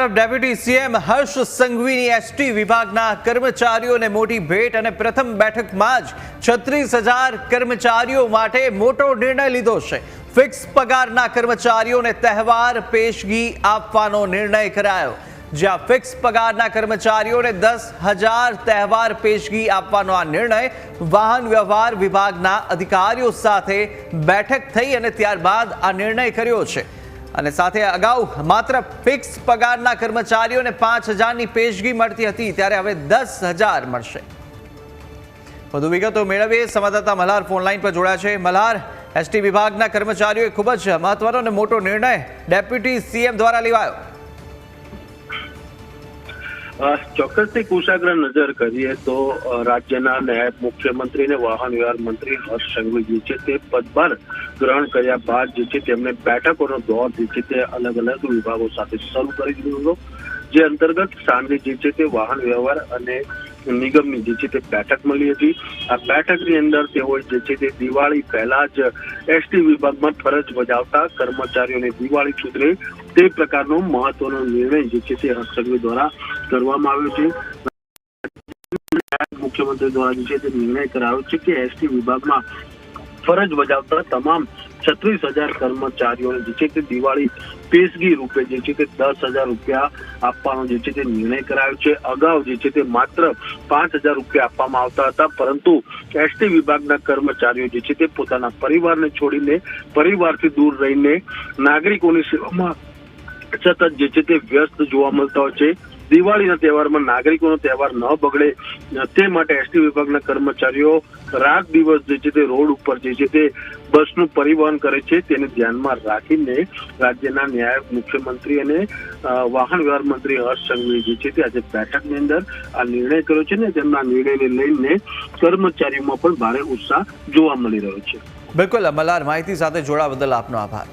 તરફ deputy CM હર્ષ સંઘવીની ST વિભાગના કર્મચારીઓને મોટી ભેટ અને પ્રથમ બેઠકમાં જ 36,000 કર્મચારીઓ માટે મોટો નિર્ણય લીધો છે। ફિક્સ પગારના કર્મચારીઓને તહેવાર પેશગી આપવાનો નિર્ણય કરાયો, જ્યાં ફિક્સ પગારના કર્મચારીઓને 10,000 તહેવાર પેશગી આપવાનો આ નિર્ણય વાહન વ્યવહાર વિભાગના અધિકારીઓ સાથે બેઠક થઈ અને ત્યારબાદ આ નિર્ણય કર્યો છે। અને સાથે અગાઉ માત્ર ફિક્સ પગારના કર્મચારીઓને 5,000ની પેશગી મળતી હતી, ત્યારે હવે 10,000 મળશે। વધુ વિગતો મેળવીએ, સંવાદદાતા મલ્હાર ફોનલાઈન પર જોડાયા છે। મલ્હાર, એસટી વિભાગના કર્મચારીઓએ ખૂબ જ મહત્વનો અને મોટો નિર્ણય ડેપ્યુટી સીએમ દ્વારા લેવાયો। ચોક્કસથી કુશાગ્ર નજર કરીએ તો રાજ્યના નાયબ મુખ્યમંત્રી અને વાહન વ્યવહાર મંત્રી હર્ષ સંઘવી જે છે તે પદભાર ગ્રહણ કર્યા બાદ જે છે તેમણે બેઠકોનો દોર જે છે તે અલગ અલગ વિભાગો સાથે શરૂ કરી દીધો હતો, જે અંતર્ગત સાંજે જે છે તે વાહન વ્યવહાર અને નિગમની જે છે તે બેઠક મળી હતી। આ બેઠકની અંદર તેઓ જે છે તે દિવાળી પહેલા જ એસટી વિભાગમાં ફરજ બજાવતા કર્મચારીઓને દિવાળી સુધરે તે પ્રકારનો મહત્વનો નિર્ણય જે છે તે હર્ષ સંઘવી દ્વારા કરવામાં આવ્યો છે। મુખ્યમંત્રી દ્વારા જે છે તે નિર્ણય કરાયો છે કે એસટી વિભાગમાં ફરજ બજાવતા તમામ 36,000 કર્મચારીઓને જે છે તે દિવાળી પેશગી રૂપે જે છે તે 10,000 રૂપિયા આપવાનો જે છે તે નિર્ણય કરાયો છે। અગાઉ જે છે તે માત્ર 5,000 રૂપિયા આપવામાં આવતા હતા, પરંતુ એસટી વિભાગના કર્મચારીઓ જે છે તે પોતાના પરિવારને છોડીને, પરિવારથી દૂર રહીને નાગરિકોની સેવામાં સતત જે છે તે વ્યસ્ત જોવા મળતા હોય છે। દિવાળીના તહેવારમાં નાગરિકોનો તહેવાર ન બગડે તે માટે એસટી વિભાગના કર્મચારીઓ રાત દિવસ જે છે તે રોડ ઉપર જે છે તે બસનું પરિવહન કરે છે, તેને ધ્યાનમાં રાખીને રાજ્યના નાયબ મુખ્યમંત્રી અને વાહન વ્યવહાર મંત્રી હર્ષ સંઘવી જે છે તે આજે બેઠકની અંદર આ નિર્ણય કર્યો છે ને તેમના નિર્ણયને લઈને કર્મચારીઓમાં પણ ભારે ઉત્સાહ જોવા મળી રહ્યો છે। બિલકુલ મલ્હાર, માહિતી સાથે જોડાવા બદલ આપનો આભાર।